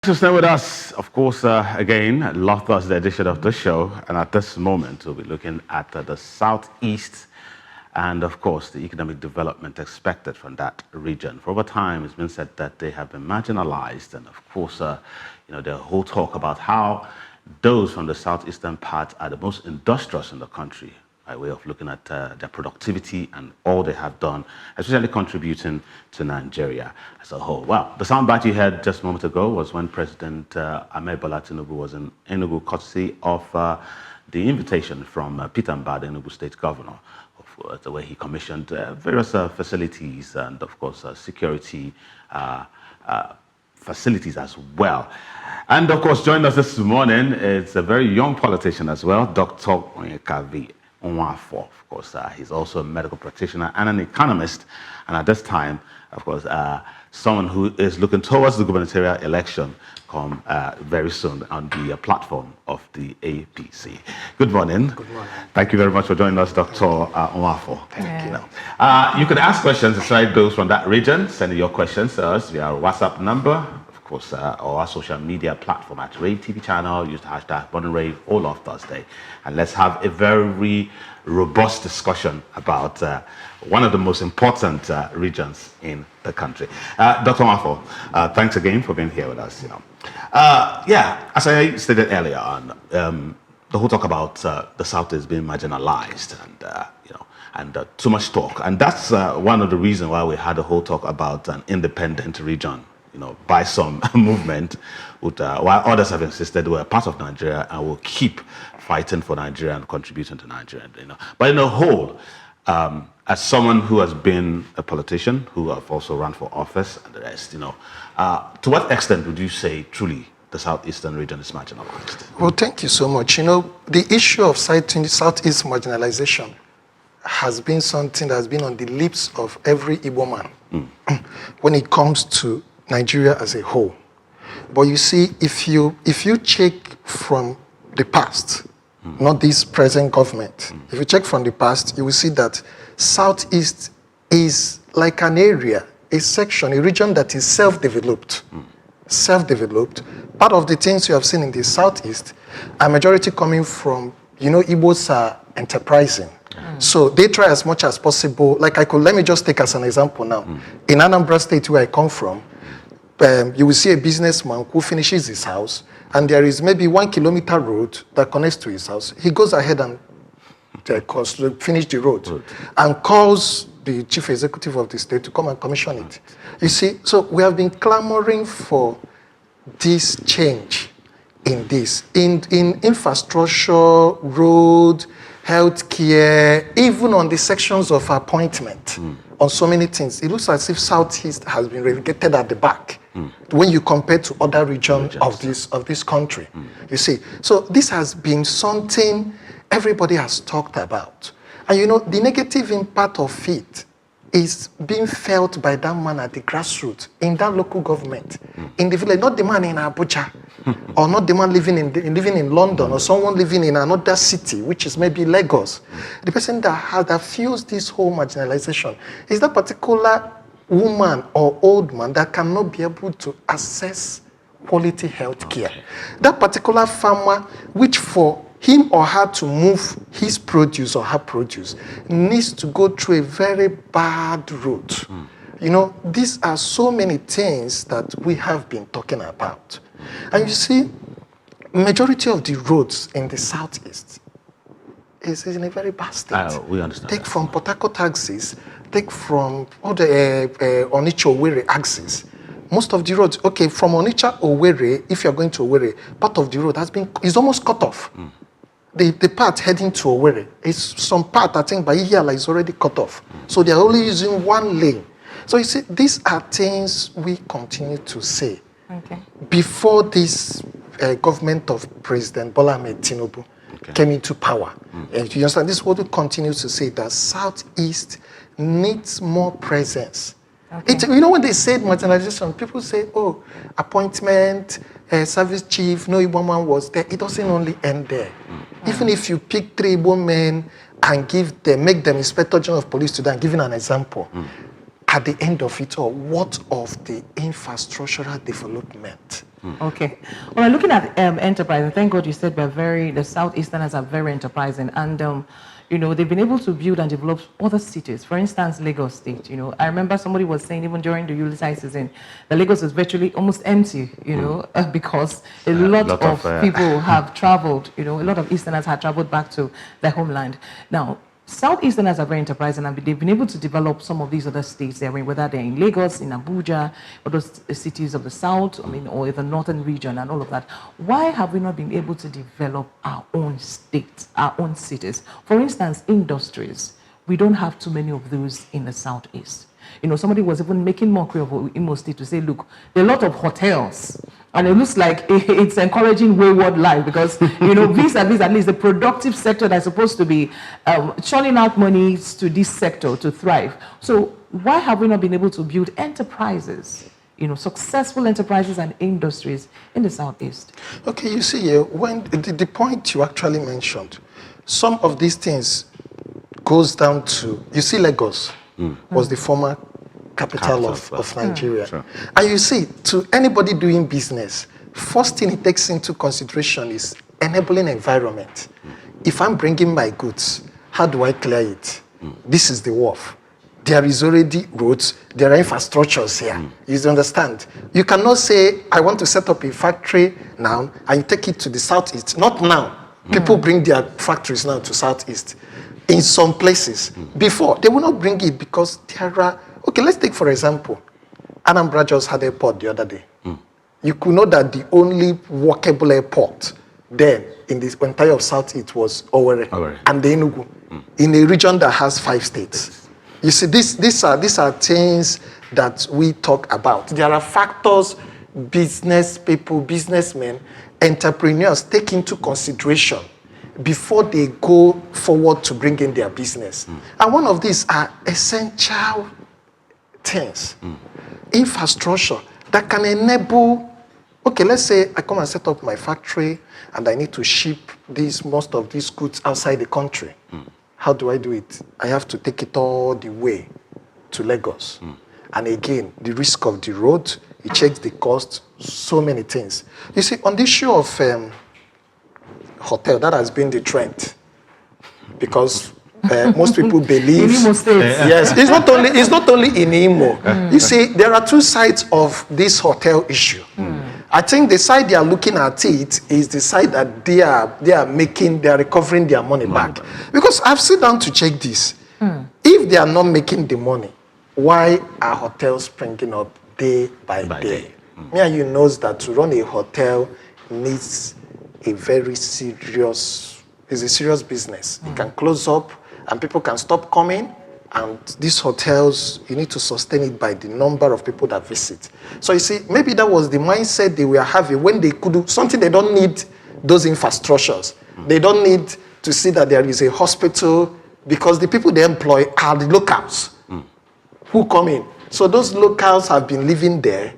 To stay with us, of course, again, last Thursday edition of the show, and at this moment we'll be looking at the Southeast and, of course, the economic development expected from that region. For over time, it's been said that they have been marginalized, and of course, the whole talk about how those from the southeastern part are the most industrious in the country, by way of looking at their productivity and all they have done, especially contributing to Nigeria as a whole. Well, the soundbite you heard just a moment ago was when President Ahmed Bola Tinubu was in Enugu, courtesy of the invitation from Peter Mbada, Enugu State Governor, the way he commissioned various facilities and, of course, security facilities as well. And, of course, joining us this morning is a very young politician as well, Dr. Onyekavi Onwafo. Of course, he's also a medical practitioner and an economist, and at this time, of course, someone who is looking towards the gubernatorial election come very soon on the platform of the APC. Good morning. Good morning. Thank you very much for joining us, Dr. Onwafo. Thank you. You can ask questions aside those from that region. Send your questions to us via our WhatsApp number, or our social media platform at RAVE TV channel. Use the hashtag #BornRave all of Thursday, and let's have a very robust discussion about one of the most important regions in the country. Dr. Onwafo, thanks again for being here with us. As I stated earlier on, the whole talk about the South is being marginalized, and too much talk, and that's one of the reasons why we had a whole talk about an independent region. By some movement, while others have insisted we're part of Nigeria and will keep fighting for Nigeria and contributing to Nigeria. But in the whole, as someone who has been a politician, who have also run for office and the rest, to what extent would you say truly the southeastern region is marginalized? Well, thank you so much. The issue of Southeast marginalization has been something that has been on the lips of every Igbo man when it comes to Nigeria as a whole. But you see, if you check from the past, not this present government, if you check from the past, you will see that Southeast is like an area, a section, a region that is self-developed. Self-developed. Part of the things you have seen in the Southeast are majority coming from, Igbos are enterprising. So they try as much as possible. Let me just take as an example now. In Anambra State, where I come from, you will see a businessman who finishes his house, and there is maybe 1 kilometer road that connects to his house. He goes ahead and finish the road and calls the chief executive of the state to come and commission it. You see, so we have been clamoring for this change in this, in infrastructure, road, healthcare, even on the sections of appointment, on so many things. It looks as if Southeast has been relegated at the back when you compare to other regions of this country. You see, so this has been something everybody has talked about. And the negative impact of it is being felt by that man at the grassroots, in that local government, in the village, not the man in Abuja, or not the man living in London, or someone living in another city, which is maybe Lagos. The person that feels this whole marginalization is that particular woman or old man that cannot be able to access quality health care. That particular farmer, which for him or her to move his produce or her produce needs to go through a very bad route. These are so many things that we have been talking about. And you see, majority of the roads in the Southeast is in a very bad state. We understand. Take from Port Harcourt axis, take from all the Onitsha Owerri axis. Most of the roads, from Onitsha Owerri, if you're going to Owerri, part of the road is almost cut off. The part heading to Owerri is some part, I think, by Ihiala is already cut off. So they're only using one lane. So you see, these are things we continue to say. Before this government of President Bola Ahmed Tinubu came into power. And you understand, this is what we continue to say, that Southeast needs more presence. When they said marginalization, people say, appointment, service chief, no Igbo man was there. It doesn't only end there. Even if you pick 3 Igbo men and make them inspector general of police today, and giving an example, at the end of it all, what of the infrastructural development? Okay. Well, looking at enterprise, and thank God you said the Southeasterners are very enterprising, and they've been able to build and develop other cities. For instance, Lagos State. I remember somebody was saying even during the Ulysses season, the Lagos is virtually almost empty. Because a lot of people have traveled. A lot of Easterners have traveled back to their homeland. Now, Southeasterners are very enterprising, and they've been able to develop some of these other states there, whether they're in Lagos, in Abuja, or those cities of the South, or the northern region and all of that. Why have we not been able to develop our own states, our own cities? For instance, industries. We don't have too many of those in the Southeast. Somebody was even making mockery of Imo State to say, look, there are a lot of hotels, and it looks like it's encouraging wayward life because, vis-a-vis at least the productive sector that's supposed to be churning out monies to this sector to thrive. So why have we not been able to build enterprises, successful enterprises and industries in the Southeast? Okay, you see, when the point you actually mentioned, some of these things goes down to, you see, Lagos was the former capital of Nigeria. Sure. And you see, to anybody doing business, first thing it takes into consideration is enabling environment. If I'm bringing my goods, how do I clear it? This is the wharf. There is already roads, there are infrastructures here. You understand? You cannot say, I want to set up a factory now, and you take it to the Southeast. Not now. People bring their factories now to Southeast. In some places. Before, they will not bring it because there are... Okay, let's take, for example, Anambra just had a airport the other day. You could know that the only walkable airport then in this entire of Southeast was Owerri and the Enugu, in a region that has 5 states. You see, these are things that we talk about. There are factors business people, businessmen, entrepreneurs take into consideration before they go forward to bring in their business. And one of these are essential things. Infrastructure that can enable, okay, let's say I come and set up my factory and I need to ship most of these goods outside the country. How do I do it? I have to take it all the way to Lagos. And again, the risk of the road, it checks the cost, so many things. You see, on the issue of hotel, that has been the trend, because most people believe in Imo State. Yes, it's not only in Imo. You see, there are 2 sides of this hotel issue. I think the side they are looking at it is the side that they are recovering their money back. Because I've sit down to check this. If they are not making the money, why are hotels springing up day by day? Me and you knows that to run a hotel needs a very serious business. It can close up and people can stop coming, and these hotels, you need to sustain it by the number of people that visit. So you see, maybe that was the mindset they were having when they could do something. They don't need those infrastructures. They don't need to see that there is a hospital, because the people they employ are the locals who come in. So those locals have been living there.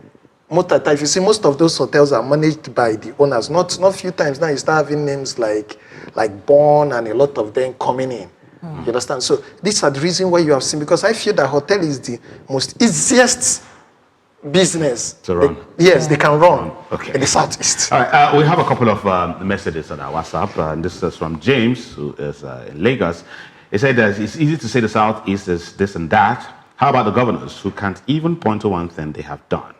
Most of the time, you see, most of those hotels are managed by the owners. Not few times now you start having names like Born and a lot of them coming in. You understand? So these are the reason why you have seen, because I feel that hotel is the most easiest business to run. They can run in the Southeast. All right, we have a couple of messages on our WhatsApp, and this is from James, who is in Lagos. He said that it's easy to say the Southeast is this and that. How about the governors who can't even point to one thing they have done?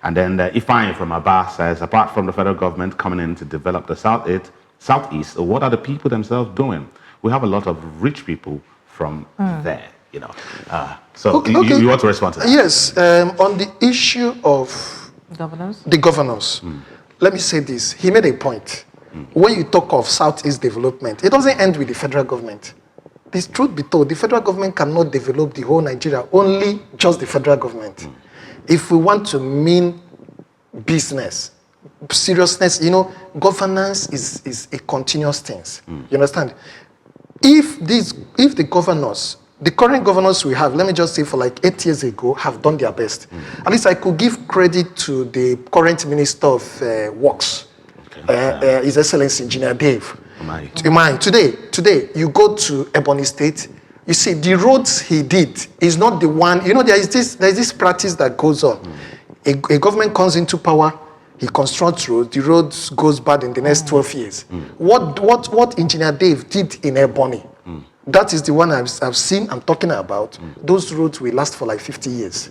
And then Ifeanyi from Aba says, apart from the federal government coming in to develop the Southeast, what are the people themselves doing? We have a lot of rich people from there, So you want to respond to that? Yes, on the issue of the governors, let me say this. He made a point. When you talk of Southeast development, it doesn't end with the federal government. This truth be told, the federal government cannot develop the whole Nigeria, only just the federal government. If we want to mean business, seriousness, governance is a continuous thing. You understand? If the governors, the current governors we have, let me just say for like 8 years ago, have done their best. At least I could give credit to the current Minister of Works, His Excellency Engineer Dave. Today, you go to Ebonyi State, You see, the roads he did is not the one. You know, there's this practice that goes on. A government comes into power, he constructs roads, the roads goes bad in the next 12 years. What Engineer Dave did in Ebony, that is the one I've seen, I'm talking about. Those roads will last for like 50 years.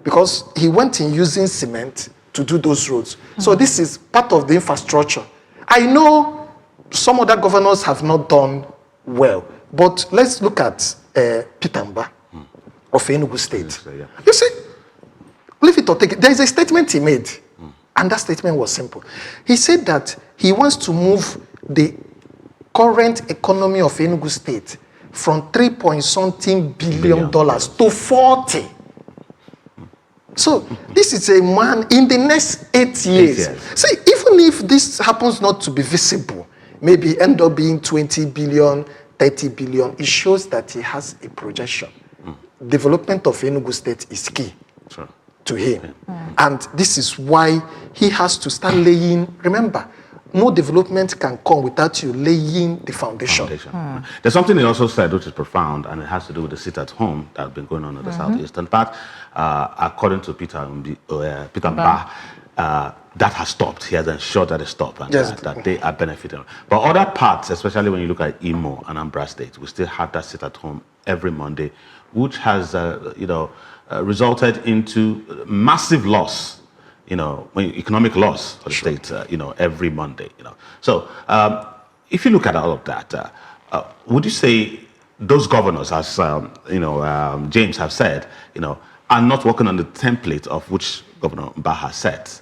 Because he went in using cement to do those roads. So this is part of the infrastructure. I know some other governors have not done well, but let's look at Peter Mba of Enugu State. You see, leave it or take it. There is a statement he made, and that statement was simple. He said that he wants to move the current economy of Enugu State from $3.something billion to 40. So this is a man in the next 8 years. See, even if this happens not to be visible, maybe end up being 20 billion, 30 billion, it shows that he has a projection. Development of Enugu State is key to him. And this is why he has to start laying, remember, no development can come without you laying the foundation. There's something he also said which is profound, and it has to do with the sit at home that has been going on in the southeastern part. According to Peter Mba, that has stopped. He has ensured that it stopped and that they are benefiting. But other parts, especially when you look at Imo and Anambra State, we still have that sit at home every Monday, which has resulted into massive loss. Economic loss for the state, every Monday, So if you look at all of that, would you say those governors, as, James have said, are not working on the template of which Governor Mba has set?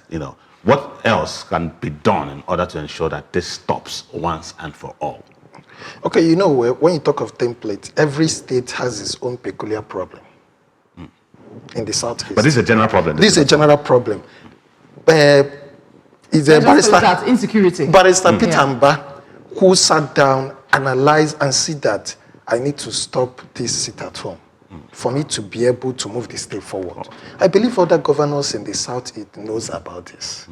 What else can be done in order to ensure that this stops once and for all? Okay, when you talk of template, every state has its own peculiar problem in the southeast. But this is a general problem. This is a general problem. Is a barrister, insecurity. Barrister Peter Mba, who sat down, analyzed, and said that I need to stop this sit at home for me to be able to move the state forward. I believe other governors in the south knows about this.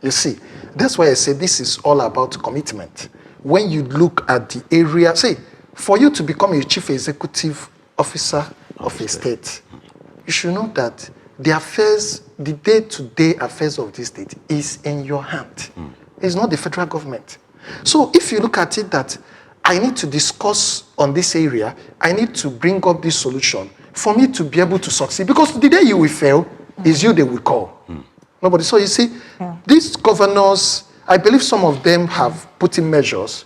You see, that's why I say this is all about commitment. When you look at the area, say, for you to become a chief executive officer of a state, you should know that the affairs, the day-to-day affairs of this state is in your hand. It's not the federal government. So if you look at it that I need to discuss on this area, I need to bring up this solution for me to be able to succeed. Because the day you will fail is you they will call. Nobody. So you see, these governors, I believe some of them have put in measures,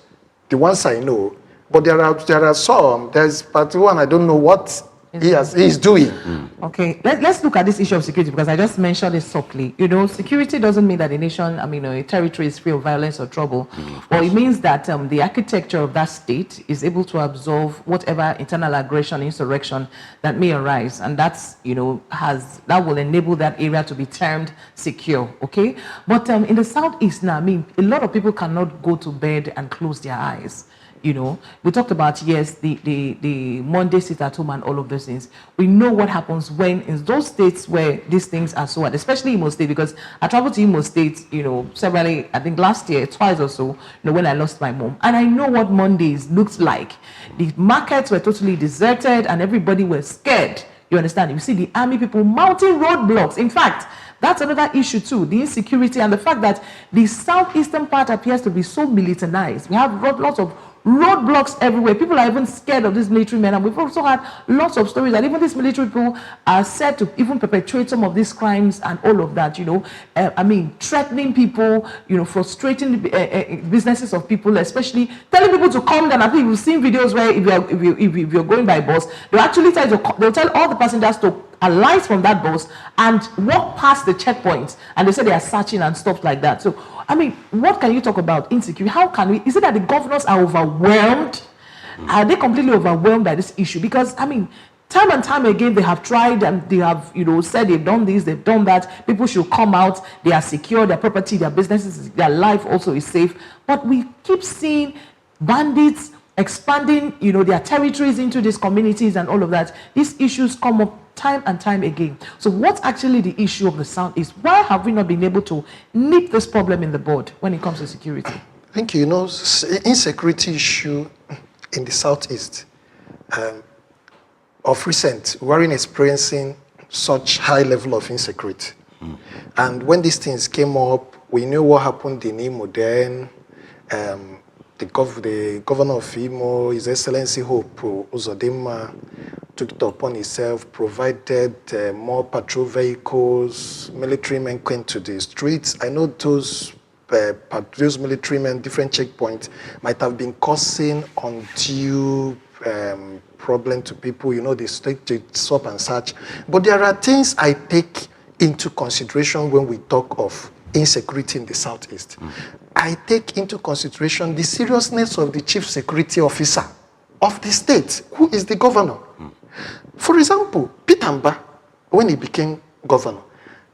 the ones I know, but there are some, there's part one, I don't know what he's doing. Okay, let's look at this issue of security, because I just mentioned it softly. Security doesn't mean that a nation, a territory is free of violence or trouble. But it means that the architecture of that state is able to absorb whatever internal aggression, insurrection that may arise, and that will enable that area to be termed secure. Okay, but in the southeast now, a lot of people cannot go to bed and close their eyes. We talked about, yes, the Monday sit at home and all of those things. We know what happens when in those states where these things are so hard, especially Imo State, because I traveled to Imo State, severally, I think last year, twice or so, when I lost my mom. And I know what Mondays looked like. The markets were totally deserted and everybody was scared. You understand? You see the army people mounting roadblocks. In fact, that's another issue too, the insecurity and the fact that the southeastern part appears to be so militarized. We have lots of roadblocks everywhere. People are even scared of these military men, and we've also had lots of stories that even these military people are said to even perpetrate some of these crimes and all of that, threatening people, frustrating businesses of people, especially telling people to come down. I think we've seen videos where if you're going by bus, they'll actually they'll tell all the passengers to alight from that bus and walk past the checkpoints, and they say they are searching and stuff like that. So what can you talk about insecurity? How can we, is it that the governors are overwhelmed? Are they completely overwhelmed by this issue? Because time and time again they have tried and they have said they've done this, they've done that, people should come out, they are secure, their property, their businesses, their life also is safe. But we keep seeing bandits expanding their territories into these communities and all of that. These issues come up time and time again. So what's actually the issue of the South is? Why have we not been able to nip this problem in the bud when it comes to security? I think insecurity issue in the Southeast of recent, we weren't experiencing such high level of insecurity. And when these things came up, we knew what happened in Imo then. The governor of Imo, His Excellency Hope Uzodimma, took it upon himself, provided more patrol vehicles, military men went to the streets. I know those military men, different checkpoints, might have been causing undue problem to people, they stop and search. But there are things I take into consideration when we talk of insecurity in the Southeast. I take into consideration the seriousness of the chief security officer of the state, who is the governor. For example, Peter Mba, when he became governor,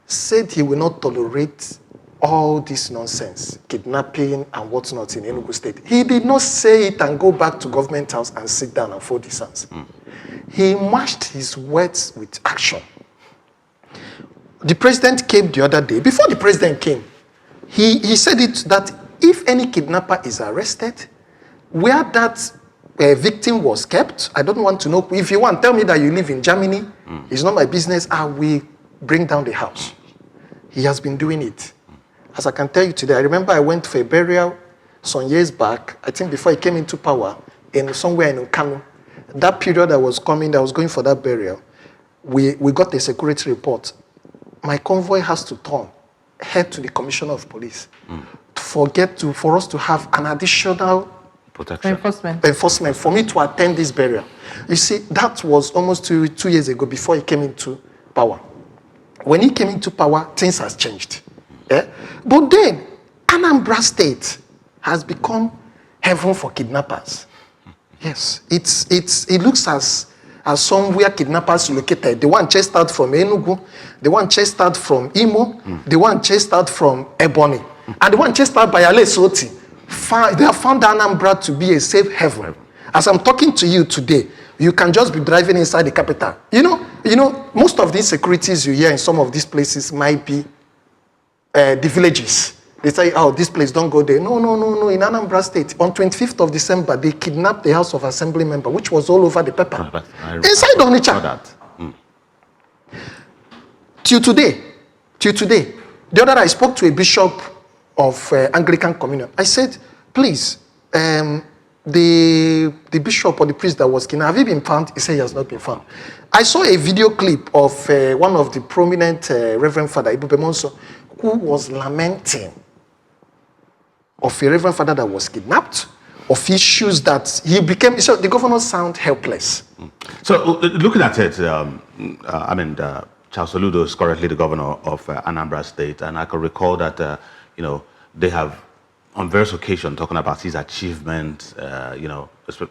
said he will not tolerate all this nonsense, kidnapping and what's not in Enugu State. He did not say it and go back to government house and sit down and fold his hands. He matched his words with action. The president came the other day. Before the president came, he said it that if any kidnapper is arrested, where that victim was kept, I don't want to know. If you want, tell me that you live in Germany. It's not my business. I will bring down the house. He has been doing it. As I can tell you today, I remember I went for a burial some years back, I think before he came into power, somewhere in Kano. That period I was going for that burial, we got a security report. My convoy has to head to the commissioner of police for us to have an additional protection. Enforcement for me to attend this burial. You see, that was almost two years ago before he came into power. When he came into power, things has changed. Yeah? But then, Anambra State has become heaven for kidnappers. Yes, it looks as somewhere kidnappers located. The one chased out from Enugu, the one chased out from Imo, the one chased out from Ebonyi, and the one chased out by Alesoti. They have found Anambra to be a safe haven. As I'm talking to you today, you can just be driving inside the capital. You know, most of these securities you hear in some of these places might be the villages. They say, oh, this place, don't go there. No. In Anambra State, on 25th of December, they kidnapped the House of Assembly member, which was all over the paper. Inside Onitsha. Till today, the other day I spoke to a bishop of Anglican Communion. I said, please, the bishop or the priest that was kidnapped, have you been found? He said he has not been found. I saw a video clip of one of the prominent Reverend Father, Ibu Bemonso, who was lamenting of a Reverend Father that was kidnapped, of issues that he became. So the governor sound helpless. So looking at it, Charles Soludo is currently the governor of Anambra State, and I can recall that they have on various occasions talking about his achievements.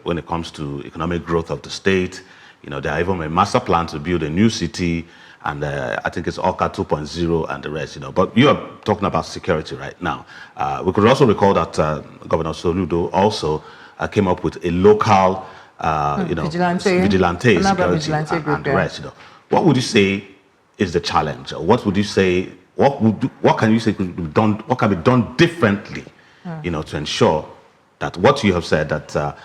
When it comes to economic growth of the state, there are even a master plan to build a new city. And I think it's Oka 2.0 and the rest, But you are talking about security right now. We could also recall that Governor Soludo also came up with a local, vigilante security and the rest, What would you say is the challenge? Or what would you say? What can you say could be done? What can be done differently, to ensure that what you have said that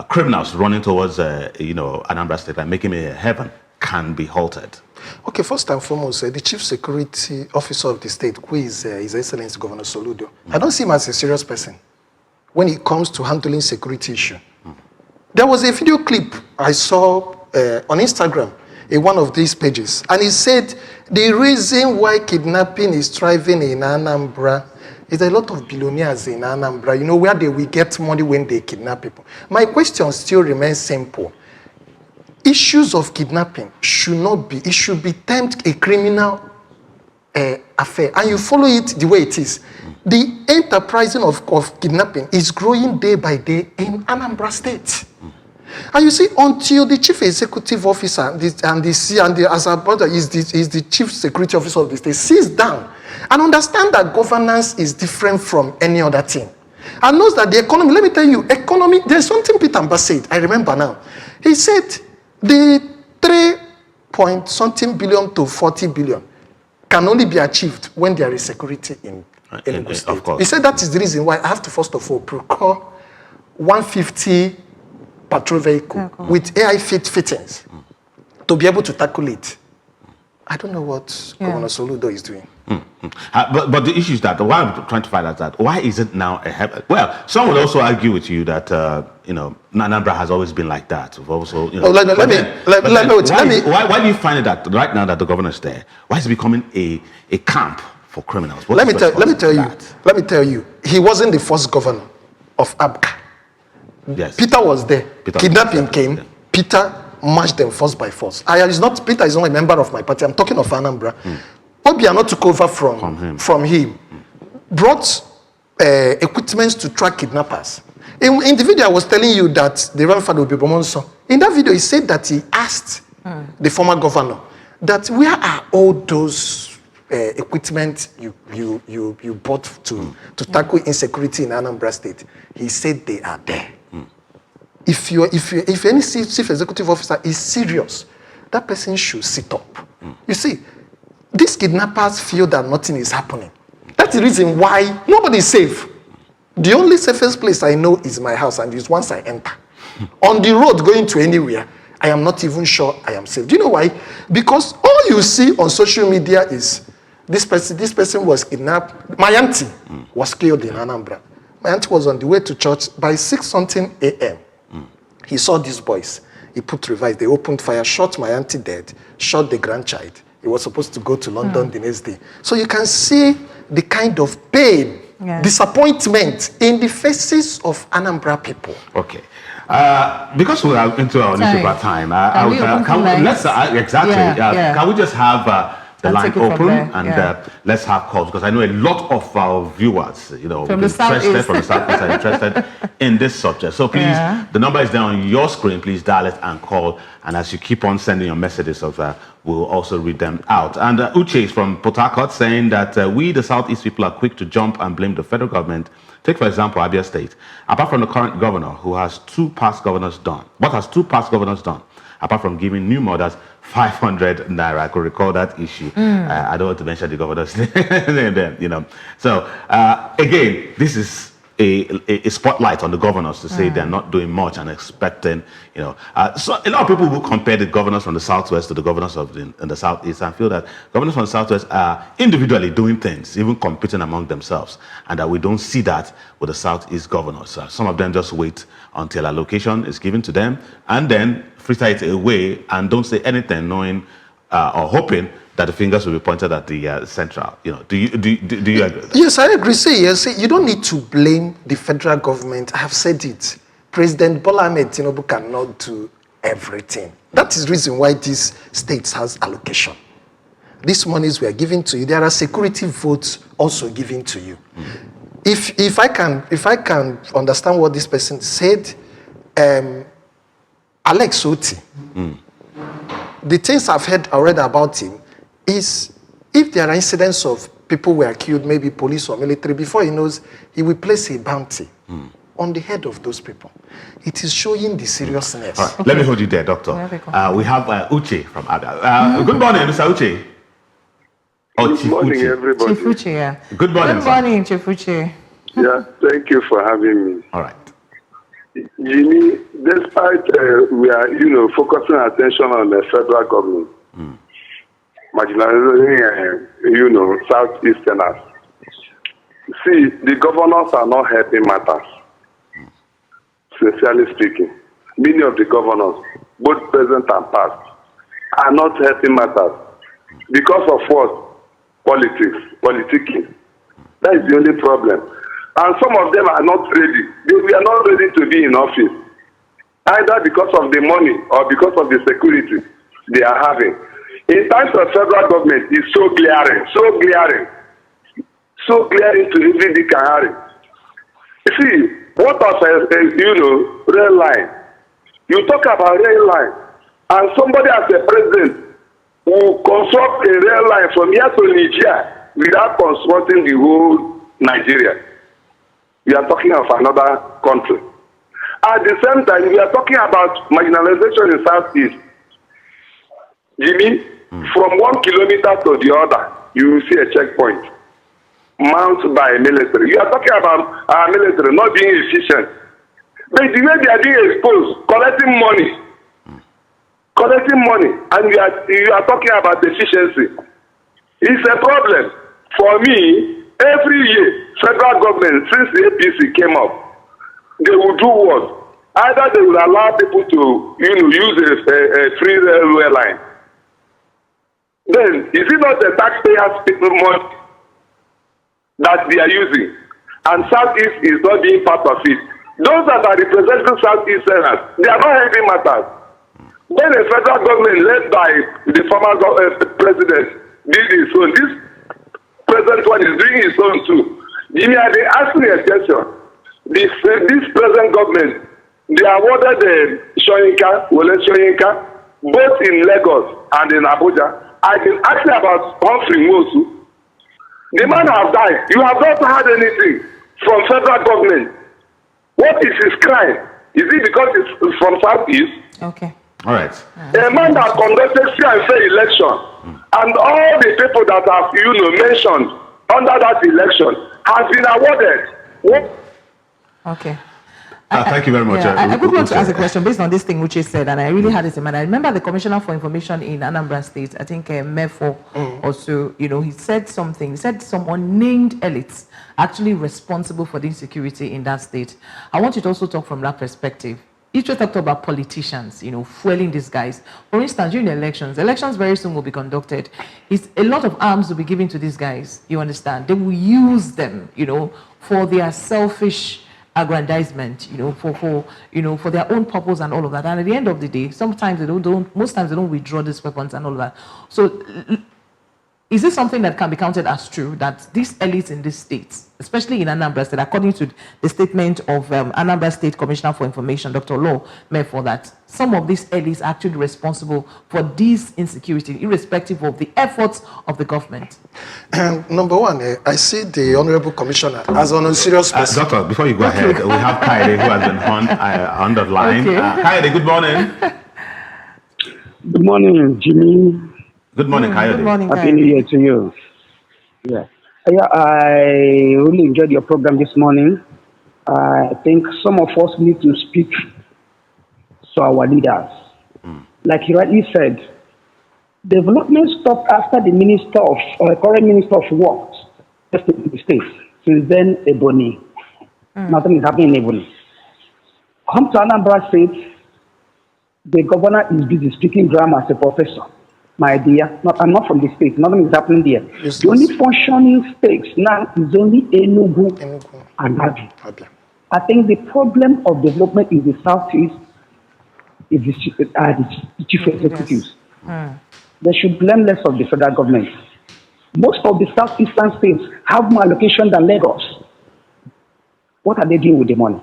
criminals running towards Anambra State and making it a heaven can be halted? Okay, first and foremost, the chief security officer of the state, who is His Excellency Governor Soludo, I don't see him as a serious person when it comes to handling security issue. There was a video clip I saw on Instagram in one of these pages, and he said the reason why kidnapping is thriving in Anambra is a lot of billionaires in Anambra, where they will get money when they kidnap people. My question still remains simple. Issues of kidnapping should be termed a criminal affair, and you follow it the way it is. The enterprising of kidnapping is growing day by day in Anambra State. And you see, until the chief executive officer and as a brother is the chief security officer of the state sits down and understand that governance is different from any other thing, and knows that the economy, let me tell you, there's something Peter Mba said, I remember now. He said, the 3-point-something billion to 40 billion can only be achieved when there is security in Enugu State. Of course. He said that is the reason why I have to first of all procure 150 patrol vehicle with AI fittings. to be able to tackle it. I don't know what Governor Soludo is doing. But the issue is that what I'm trying to find out that why is it now well, some would also argue with you that Anambra has always been like that. We've also, let me. Why do you find it that right now that the governor is there, why is it becoming a camp for criminals? Let me tell you. He wasn't the first governor of Abga. Yes. Peter was there. Kidnapping came. Yeah. Peter marched them force by force. Peter is not a member of my party. I'm talking of Anambra. Obiano took over from him. Brought equipment to track kidnappers. In the video, I was telling you that the grandfather would be Bomonso. In that video, he said that he asked the former governor that where are all those equipment you bought to tackle insecurity in Anambra State? He said they are there. If any chief executive officer is serious, that person should sit up. You see, these kidnappers feel that nothing is happening. That's the reason why nobody is safe. The only safest place I know is my house, and it's once I enter. On the road going to anywhere, I am not even sure I am safe. Do you know why? Because all you see on social media is this person was kidnapped. My auntie was killed in Anambra. My auntie was on the way to church by 6-something a.m. He saw these boys. He put revive. They opened fire, shot my auntie dead, shot the grandchild. He was supposed to go to London the next day. So you can see the kind of pain, disappointment in the faces of Anambra people. Okay. Because we are into our newspaper time, can we just have the line open and let's have calls, because I know a lot of our viewers, from the Southeast are interested in this subject. So please, the number is there on your screen. Please dial it and call. And as you keep on sending your messages, we'll also read them out. And Uche is from Port Harcourt saying that we, the Southeast people, are quick to jump and blame the federal government. Take, for example, Abia State. Apart from the current governor, who has two past governors done? What has two past governors done? Apart from giving new mothers 500 naira, I could recall that issue. I don't want to mention the governor's name, So again, this is a spotlight on the governors to say they're not doing much and expecting, So a lot of people will compare the governors from the Southwest to the governors in the Southeast and feel that governors from the Southwest are individually doing things, even competing among themselves, and that we don't see that with the Southeast governors. Some of them just wait until allocation is given to them and then freestyle it away and don't say anything, knowing or hoping that the fingers will be pointed at the central. Do you agree? Yes, I agree. See, you don't need to blame the federal government. I have said it. President Bola Ahmed Tinubu cannot do everything. That is the reason why these states has allocation. These monies were given to you. There are security votes also given to you. If I can understand what this person said, Alex Oti, the things I've heard already about him is if there are incidents of people were killed, maybe police or military, before he knows, he will place a bounty on the head of those people. It is showing the seriousness. All right. Okay. Let me hold you there, Doctor. We have Uche from Abia. Good morning, Mr. Uche. Good morning, everybody. Chief Uche, yeah. Good morning, Good morning, Chief Uche. Yeah, thank you for having me. All right. Jimmy, despite we are, focusing attention on the federal government, marginalizing, Southeasterners. See, the governors are not helping matters. Sincerely speaking, many of the governors, both present and past, are not helping matters because of what? Politicking. That is the only problem. And some of them are not ready. We are not ready to be in office, either because of the money or because of the security they are having. In times of federal government, it's so glaring to even be carrying. You see, what of rail line? You talk about rail line, and somebody as a president will construct a rail line from here to Nigeria without consulting the whole Nigeria. We are talking of another country. At the same time, we are talking about marginalization in Southeast. Jimmy, from 1 kilometer to the other, you will see a checkpoint mounted by military. You are talking about our military not being efficient. But the way they are being exposed, collecting collecting money and you are talking about efficiency. It's a problem. For me, every year, federal government, since the APC came up, they will do what? Either they will allow people to, use a free railway line. Then, is it not the taxpayers' money that they are using? And Southeast is not being part of it. Those that are representing Southeast Senate, they are not heavy matters. When the federal government led by the former president did his own, this present one is doing his own too. They asked me a question. This present government, they awarded the Wole Soyinka, both in Lagos and in Abuja. I've been asking about Humphrey Mosu. The man has died. You have not heard anything from federal government. What is his crime? Is it because it's from Southeast? Okay. All right. A man that conducted fair and fair election, and all the people that have mentioned under that election has been awarded. Okay. Thank you very much. Yeah, I would want to ask a question based on this thing which is said, and I really had it in mind. I remember the Commissioner for Information in Anambra State, I think Mefo also, he said something. He said some unnamed elites actually responsible for the insecurity in that state. I want you to also talk from that perspective. You just talked about politicians, fueling these guys. For instance, during elections very soon will be conducted. A lot of arms will be given to these guys, you understand? They will use them, for their selfish aggrandizement, for their own purpose and all of that. And at the end of the day, most times they don't withdraw these weapons and all of that. So is this something that can be counted as true, that these elites in these states, especially in Anambra State, according to the statement of Anambra State Commissioner for Information, Dr. Law, for that some of these elites are actually responsible for this insecurity, irrespective of the efforts of the government? Number one, I see the Honorable Commissioner as on a serious person. Doctor, before you go ahead, we have Kaede who has been on the line. Okay. Kaede, good morning. Good morning, Jimmy. Good morning, Kaede. Good morning, Happy New Year to you. Yeah. I really enjoyed your program this morning. I think some of us need to speak to our leaders. Like you rightly said, development stopped after the current Minister of Works left the state. Since then, Ebony. Nothing is happening in Ebony. Come to Anambra State, the governor is busy speaking grammar as a professor. My dear, I'm not from the state. Nothing is happening there. Yes, the only functioning states now is only Enugu and RAVE. I think the problem of development in the southeast is the chief executives. They should blame less of the federal government. Most of the southeastern states have more allocation than Lagos. What are they doing with the money?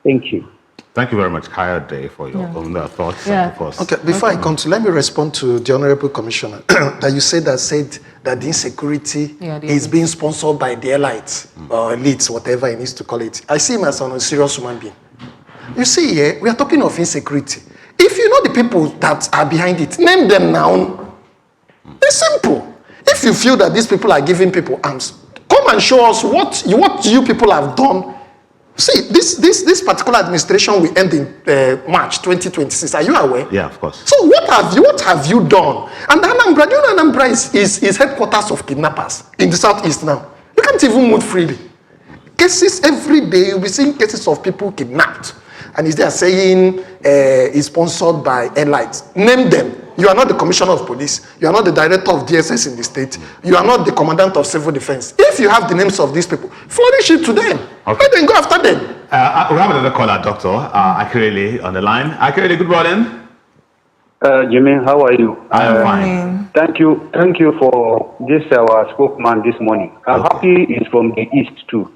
Thank you. Thank you very much, Kaede, for your own thoughts. Yeah. Okay, before I come to, let me respond to the Honorable Commissioner that you said that the insecurity is being sponsored by the elites or elites, whatever he needs to call it. I see him as a serious human being. You see here, we are talking of insecurity. If you know the people that are behind it, name them now. It's simple. If you feel that these people are giving people arms, come and show us what you people have done. See, this particular administration will end in March 2026. Are you aware? Yeah, of course. So what have you done? And Anambra, Anambra is headquarters of kidnappers in the southeast now. You can't even move freely. Cases every day, you'll be seeing cases of people kidnapped. And is there saying is sponsored by elites? Name them. You are not the commissioner of police. You are not the director of DSS in the state. You are not the commandant of civil defense. If you have the names of these people, flourish it to them. Okay. Let them go after them. We have another caller, Doctor Akirele, on the line. Akirele, good morning. Jimmy, how are you? I'm fine. Thank you for this our spokesman this morning. I'm happy he's from the east too.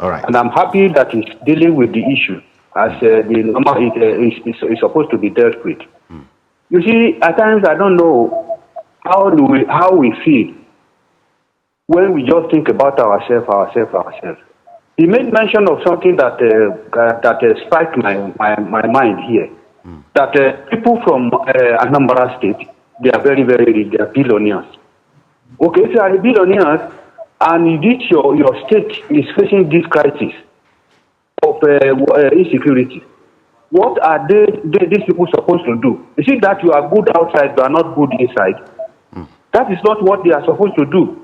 All right. And I'm happy that he's dealing with the issue as the number is supposed to be dealt with. You see, at times I don't know how we feel when we just think about ourselves. He made mention of something that struck my mind here. That people from Anambra State, they are very, very rich. They are billionaires. Okay, if you are a billionaire and your state is facing this crisis of insecurity, what are these people supposed to do? Is it that you are good outside, you are not good inside? That is not what they are supposed to do.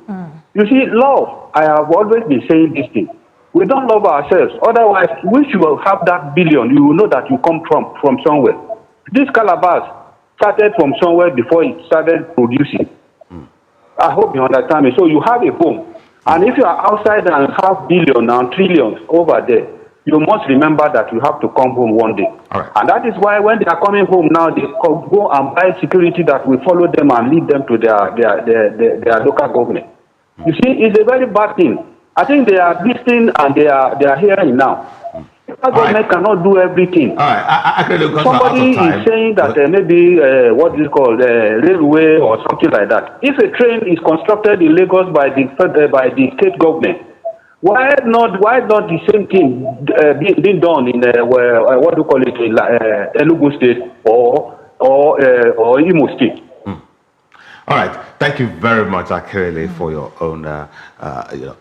You see, love, I have always been saying this thing. We don't love ourselves. Otherwise, once you will have that billion, you will know that you come from somewhere. This calabash started from somewhere before it started producing. I hope you understand me. So you have a home. And if you are outside and have billions and trillions over there, you must remember that you have to come home one day. All right. And that is why when they are coming home now, they go and buy security that will follow them and lead them to their local government. You see, it's a very bad thing. I think they are listening and they are hearing now. The government cannot do everything. All right. Somebody is saying that maybe what is called railway or something like that. If a train is constructed in Lagos by the state government, why not the same thing being done in what do you call it, Enugu State or Imo State? All right. Thank you very much, Akirele, for your own.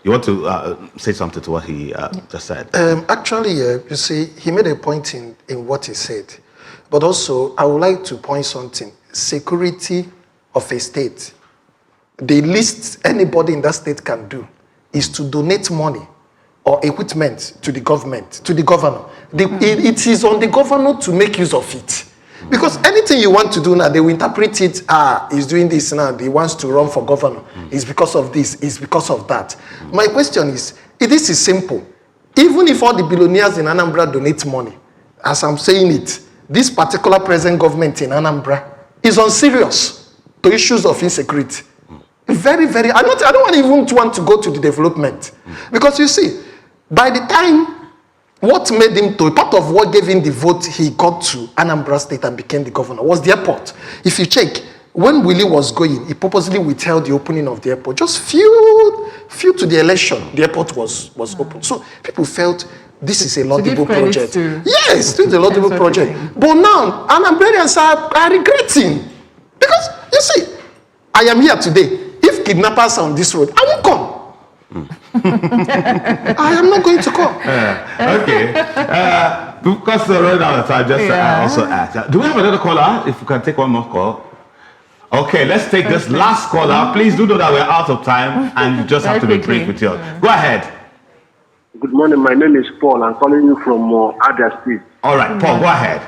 You want to say something to what he just said? Actually, you see, he made a point in what he said, but also I would like to point something. Security of a state, the least anybody in that state can do is to donate money or equipment to the government, to the governor. It is on the governor to make use of it. Because anything you want to do now, they will interpret it, he's doing this now, he wants to run for governor. It's because of this, it's because of that. My question is, this is simple. Even if all the billionaires in Anambra donate money, as I'm saying it, this particular present government in Anambra is unserious to issues of insecurity. Very, very, I don't even want to go to the development. Because you see, by the time, what made him to, part of what gave him the vote he got to Anambra State and became the governor was the airport. If you check, when Willie was going, he purposely withheld the opening of the airport. Just few to the election, the airport was open. So people felt this is a laudable project. Yes, this is a laudable project. But now, Anambrarians are regretting. Because, you see, I am here today. If kidnappers are on this road, I won't come. I am not going to come. Okay. Because we're running out of time, just also ask. Do we have another caller? If we can take one more call. Okay, let's take this last caller. Please do know that we're out of time and you just have to be brief with yours. Go ahead. Good morning. My name is Paul. I'm calling you from Abia State. All right, Paul, go ahead.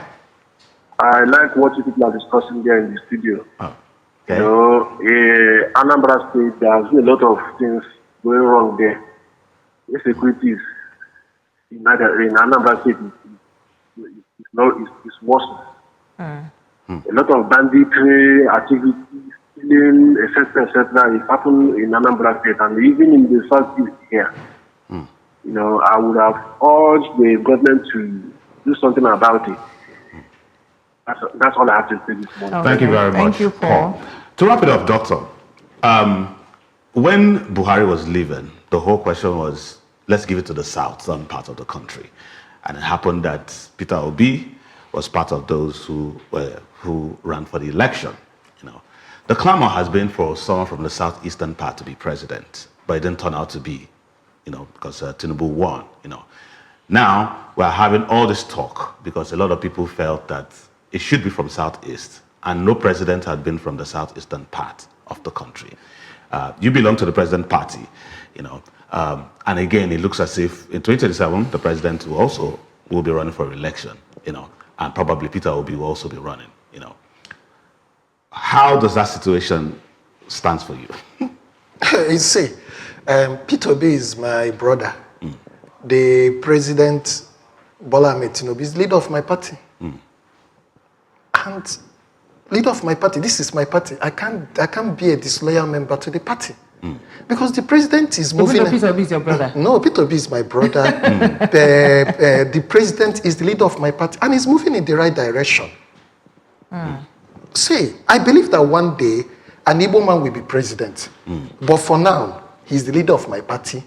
I like what you people are discussing there in the studio. Oh, okay. You know, Anambra State, there's a lot of things going wrong there. Insecurity in Anambra State is worse. A lot of banditry activities, stealing, etc. is happening in Anambra State and even in the southeast here. You know, I would have urged the government to do something about it. That's all I have to say this morning. Thank you very much. Thank you, Paul. To wrap it up, Doctor, when Buhari was leaving, the whole question was, let's give it to the southern part of the country. And it happened that Peter Obi was part of those who ran for the election. You know, the clamor has been for someone from the southeastern part to be president, but it didn't turn out to be, you know, because Tinubu won, you know. Now, we're having all this talk because a lot of people felt that it should be from southeast, and no president had been from the southeastern part of the country. You belong to the president party, you know, and again, it looks as if in 2027, the president will be running for election, you know, and probably Peter Obi will also be running, you know. How does that situation stand for you? You see, Peter Obi is my brother. The president, Bola Ahmed Tinubu, is leader of my party. And leader of my party, this is my party. I can't be a disloyal member to the party. Because the president is moving. Peter Obi is your brother? No, Peter Obi is my brother. The president is the leader of my party and is moving in the right direction. See, I believe that one day an Igbo man will be president. But for now, he's the leader of my party.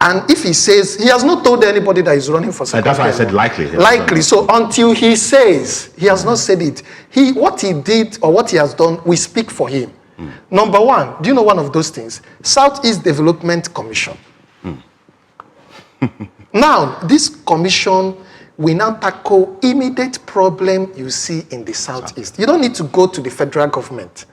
And if he says, he has not told anybody that he's running for second That's why I said likely. Likely. So until he says, he has not said it. What he did or what he has done, we speak for him. Number one, do you know one of those things? Southeast Development Commission. Now, this commission we now tackle immediate problem you see in the Southeast. You don't need to go to the federal government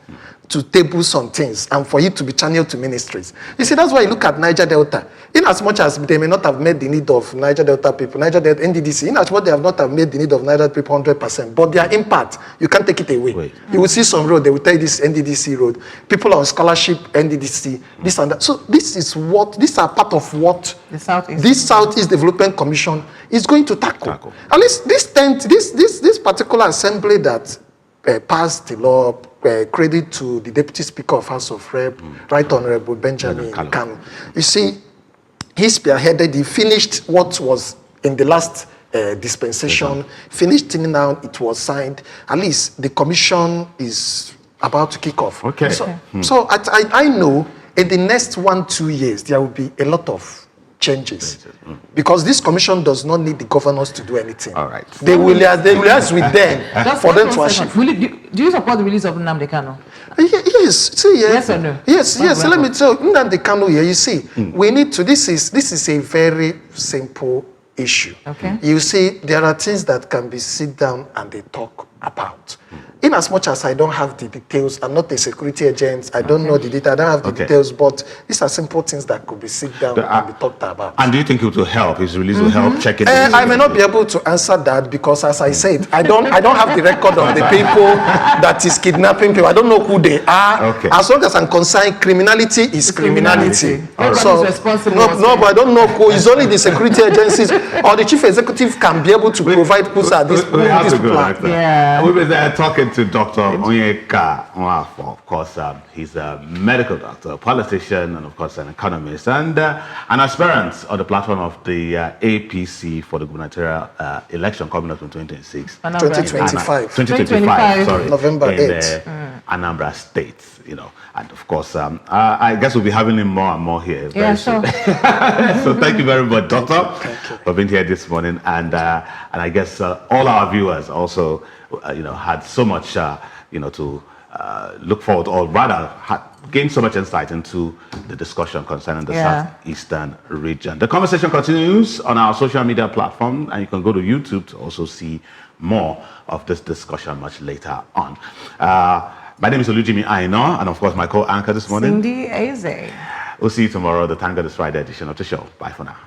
to table some things and for it to be channeled to ministries. You see, that's why you look at Niger Delta. In as much as they may not have met the need of Niger Delta people, Niger Delta, NDDC, in as much they have not have made the need of Niger people 100%, but their impact, you can't take it away. You will see some road, they will tell you this NDDC road. People on scholarship, NDDC, this and that. So these are part of what this Southeast Development Commission is going to tackle. At least this particular assembly that passed the law, credit to the Deputy Speaker of House of Rep, Right Honorable Benjamin Kanu. You see, he spearheaded, he finished what was in the last dispensation, finished till now, it was signed. At least the commission is about to kick off. Okay. So I know in the next 1-2 years, there will be a lot of changes because this commission does not need the governors to do anything. All right. They will liaise with them for them to achieve. Do you support the release of Nnamdi Kanu? Yes. See, yes or no? Yes. So let me tell you, Nnamdi Kanu here. You see, we need to. This is a very simple issue. Okay. You see, there are things that can be sit down and they talk about. In as much as I don't have the details, I'm not a security agent, I don't know the data, I don't have the details, but these are simple things that could be sit down and be talked about. And do you think it will help? His release will help check it? I may not be able to answer that because, as I said, I don't have the record of the people that is kidnapping people. I don't know who they are. Okay. As long as I'm concerned, criminality is criminality. So, responsible. No, but I don't know who. It's only the security agencies or the chief executive can be able to provide who's at this plan. Yeah. We were there talking to Dr. Onyeka Nwafo. Of course, he's a medical doctor, a politician, and of course an economist, and an aspirant on the platform of the APC for the gubernatorial election coming up in 2026. 2025, sorry. November 8th. Anambra State, you know. And of course, I guess we'll be having him more and more here very soon. So thank you very much, Doctor, for being here this morning. And I guess all our viewers also, had so much, to look forward, or rather, gained so much insight into the discussion concerning the Southeastern region. The conversation continues on our social media platform, and you can go to YouTube to also see more of this discussion much later on. My name is Olujimi Aino, and of course, my co-anchor this morning, Cindy Eze. We'll see you tomorrow, the Thank God It's Friday edition of the show. Bye for now.